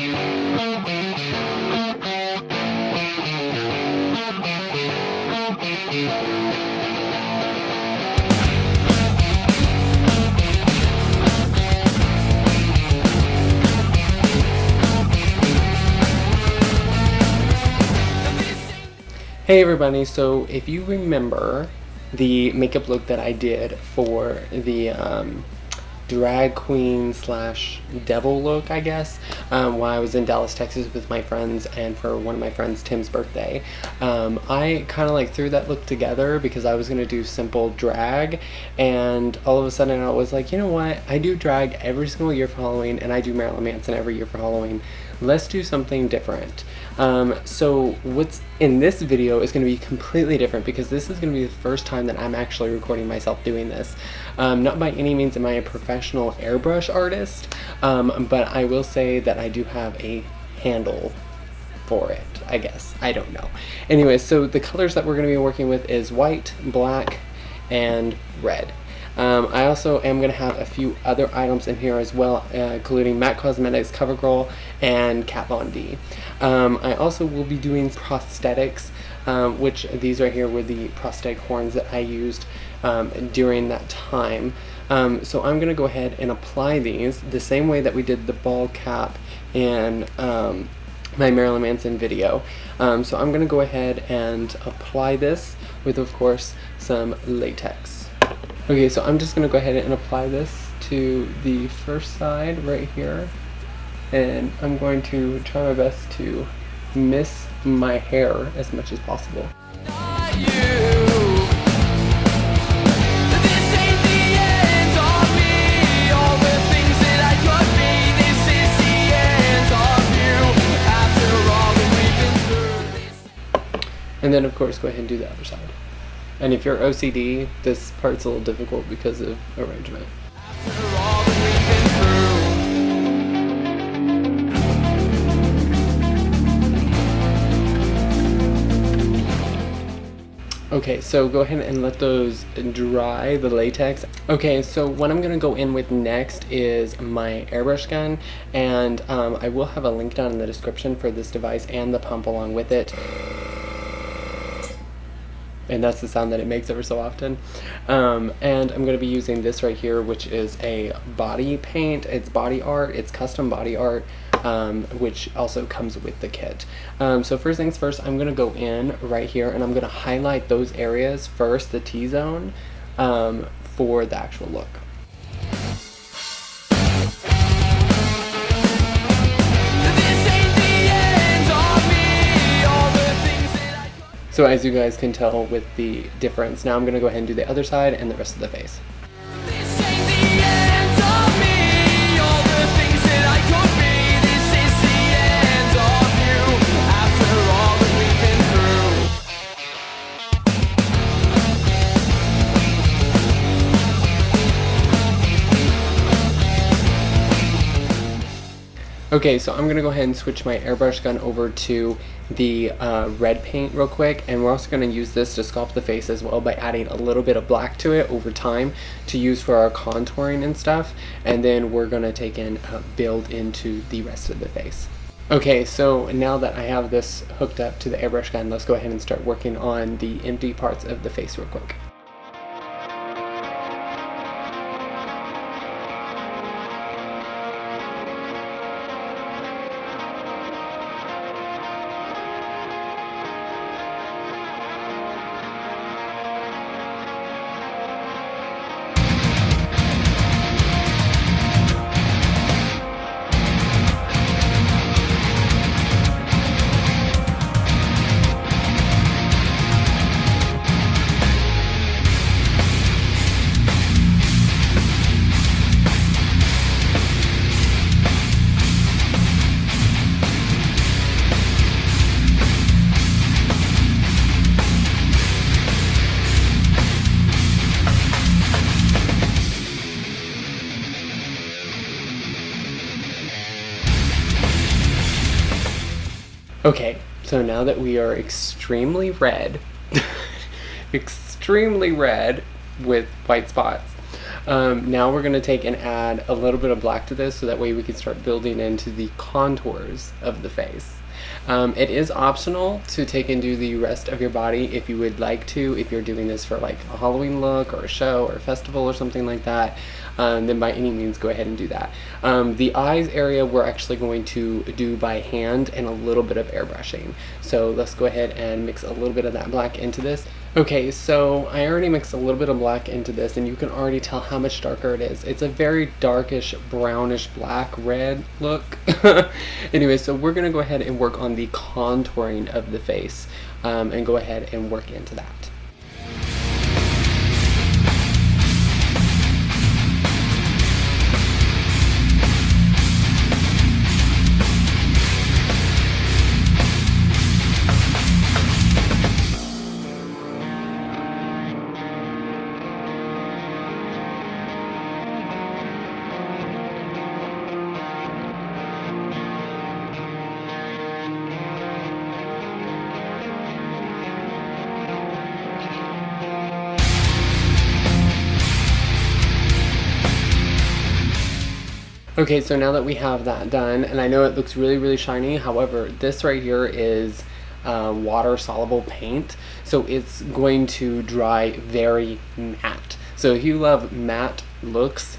Hey everybody, so if you remember the makeup look that I did for the drag queen slash devil look, I guess, while I was in Dallas, Texas with my friends and for one of my friends, Tim's birthday, I kind of like threw that look together because I was going to do simple drag, and all of a sudden I was like, you know what, I do drag every single year for Halloween and I do Marilyn Manson every year for Halloween. Let's do something different. So what's in this video is going to be completely different because this is going to be the first time that I'm actually recording myself doing this. Not by any means am I a professional airbrush artist, but I will say that I do have a handle for it, I guess. I don't know. Anyway, so the colors that we're going to be working with is white, black, and red. I also am going to have a few other items in here as well, including MAC Cosmetics CoverGirl and Kat Von D. I also will be doing prosthetics, which these right here were the prosthetic horns that I used during that time. So I'm going to go ahead and apply these the same way that we did the ball cap in my Marilyn Manson video. So I'm going to go ahead and apply this with, of course, some latex. Okay, so I'm just going to go ahead and apply this to the first side right here, and I'm going to try my best to miss my hair as much as possible. And then of course go ahead and do the other side. And if you're OCD, this part's a little difficult because of arrangement. Okay, so go ahead and let those dry, the latex. Okay, so what I'm gonna go in with next is my airbrush gun, and I will have a link down in the description for this device and the pump along with it. And that's the sound that it makes ever so often. And I'm going to be using this right here, which is a body paint. It's body art, it's custom body art, which also comes with the kit. So first things first, I'm going to go in right here and I'm going to highlight those areas first, the T-zone, for the actual look. So as you guys can tell with the difference, now I'm going to go ahead and do the other side and the rest of the face. Okay, so I'm going to go ahead and switch my airbrush gun over to the red paint real quick, and we're also going to use this to sculpt the face as well by adding a little bit of black to it over time to use for our contouring and stuff, and then we're going to take and build into the rest of the face. Okay, so now that I have this hooked up to the airbrush gun, let's go ahead and start working on the empty parts of the face real quick. Okay, so now that we are extremely red, extremely red with white spots, Now we're going to take and add a little bit of black to this so that way we can start building into the contours of the face. It is optional to take and do the rest of your body if you would like to. If you're doing this for like a Halloween look or a show or a festival or something like that, then by any means go ahead and do that. The eyes area we're actually going to do by hand and a little bit of airbrushing. So let's go ahead and mix a little bit of that black into this. Okay, so I already mixed a little bit of black into this, and you can already tell how much darker it is. It's a very darkish, brownish, black, red look. Anyway, so we're gonna go ahead and work on the contouring of the face, and go ahead and work into that. Okay, so now that we have that done, and I know it looks really, really shiny, however, this right here is water soluble paint, so it's going to dry very matte. So if you love matte looks,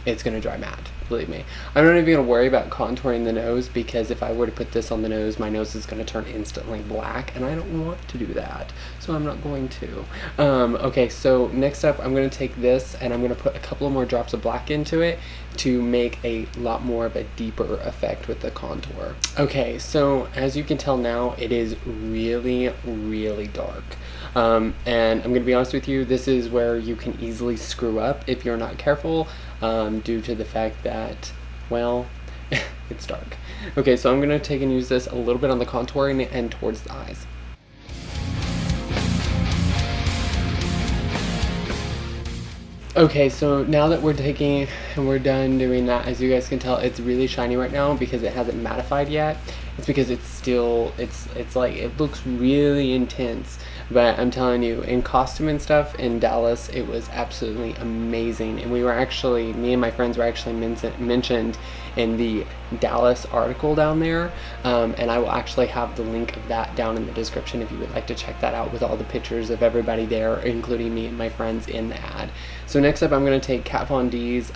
it's going to dry matte, believe me. I'm not even going to worry about contouring the nose, because if I were to put this on the nose, my nose is going to turn instantly black, and I don't want to do that, so I'm not going to. Okay, so next up, I'm going to take this, and I'm going to put a couple of more drops of black into it to make a lot more of a deeper effect with the contour. Okay, so as you can tell now, it is really, really dark. And I'm going to be honest with you, this is where you can easily screw up if you're not careful, due to the fact that, well, it's dark. Okay, so I'm going to take and use this a little bit on the contouring and towards the eyes. Okay, so now that we're taking and we're done doing that, as you guys can tell, it's really shiny right now because it hasn't mattified yet. It's because it's still, it's like, it looks really intense. But I'm telling you, in costume and stuff in Dallas, it was absolutely amazing. And we were actually, me and my friends were actually mentioned in the Dallas article down there. And I will actually have the link of that down in the description if you would like to check that out with all the pictures of everybody there, including me and my friends in the ad. So next up, I'm going to take Kat Von D's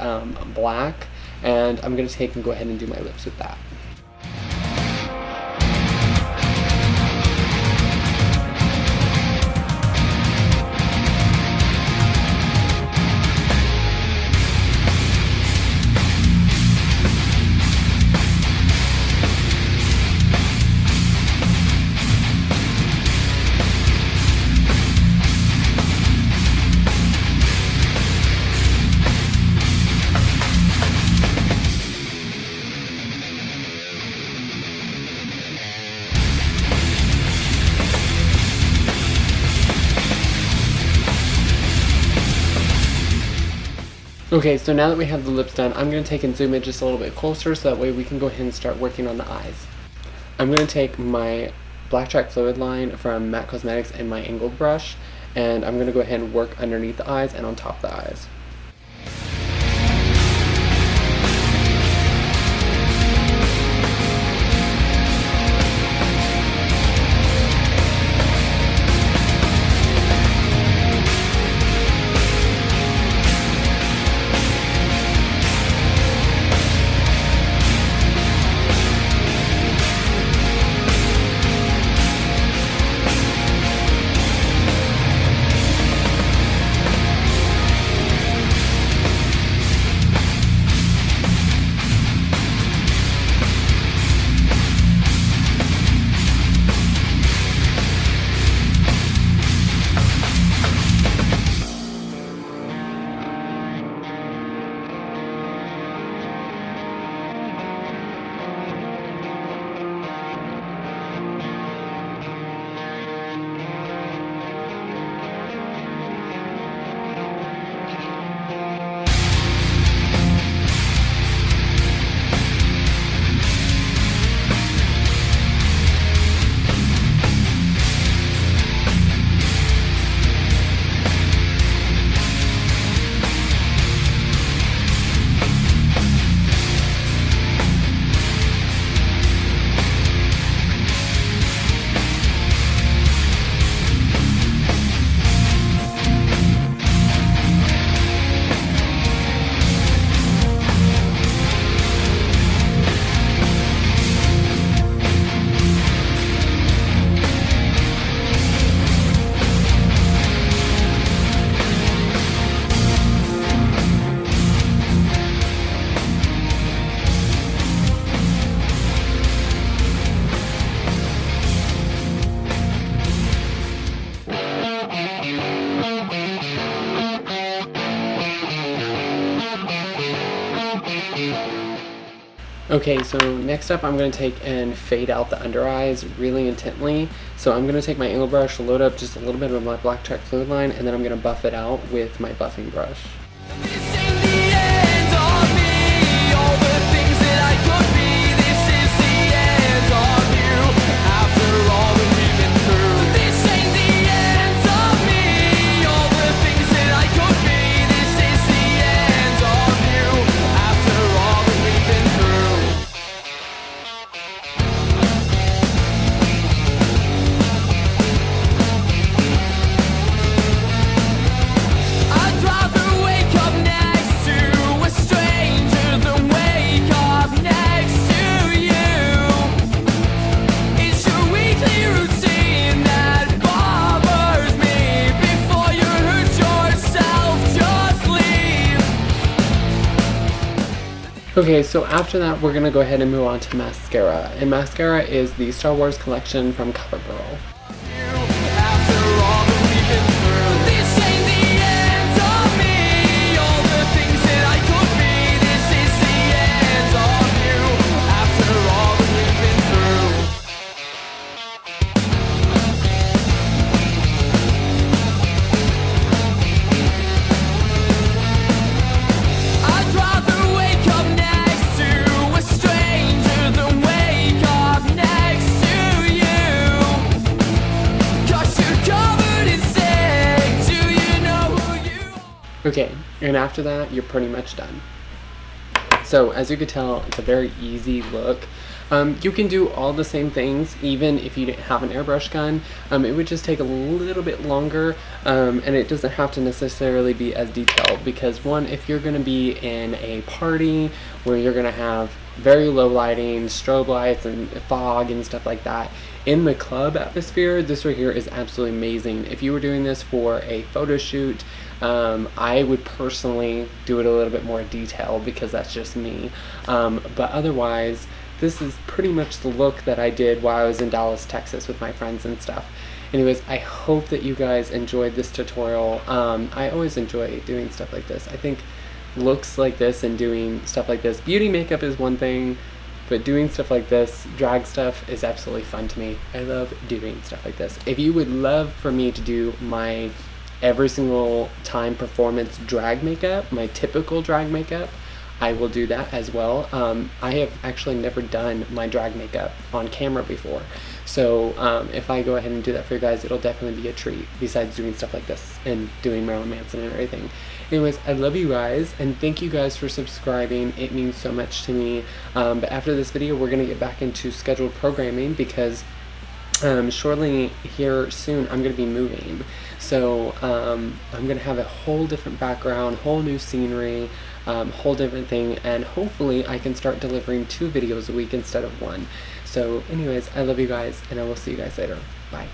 black, and I'm going to take and go ahead and do my lips with that. Okay, so now that we have the lips done, I'm going to take and zoom in just a little bit closer so that way we can go ahead and start working on the eyes. I'm going to take my BLACKTRACK FLUIDLINE from MAC Cosmetics and my angled brush, and I'm going to go ahead and work underneath the eyes and on top of the eyes. Okay, so next up I'm going to take and fade out the under eyes really intently. So I'm going to take my angle brush, load up just a little bit of my BLACKTRACK fluid line, and then I'm going to buff it out with my buffing brush. Okay, so after that, we're gonna go ahead and move on to mascara. And mascara is the Star Wars collection from CoverGirl. Okay, and after that, you're pretty much done. So as you can tell, it's a very easy look. You can do all the same things even if you didn't have an airbrush gun. It would just take a little bit longer, and it doesn't have to necessarily be as detailed, because one, if you're going to be in a party where you're going to have very low lighting, strobe lights and fog and stuff like that, in the club atmosphere, this right here is absolutely amazing. If you were doing this for a photo shoot, I would personally do it a little bit more detailed because that's just me. But otherwise, this is pretty much the look that I did while I was in Dallas, Texas with my friends and stuff. Anyways, I hope that you guys enjoyed this tutorial. I always enjoy doing stuff like this. I think looks like this and doing stuff like this, beauty makeup is one thing, but doing stuff like this, drag stuff, is absolutely fun to me. I love doing stuff like this. If you would love for me to do my every single time performance drag makeup, my typical drag makeup, I will do that as well. I have actually never done my drag makeup on camera before. So if I go ahead and do that for you guys, it'll definitely be a treat, besides doing stuff like this and doing Marilyn Manson and everything. Anyways, I love you guys, and thank you guys for subscribing. It means so much to me. But after this video, we're going to get back into scheduled programming, because shortly here soon I'm going to be moving. So I'm going to have a whole different background, whole new scenery, whole different thing, and hopefully I can start delivering 2 videos a week instead of 1. So anyways, I love you guys, and I will see you guys later. Bye.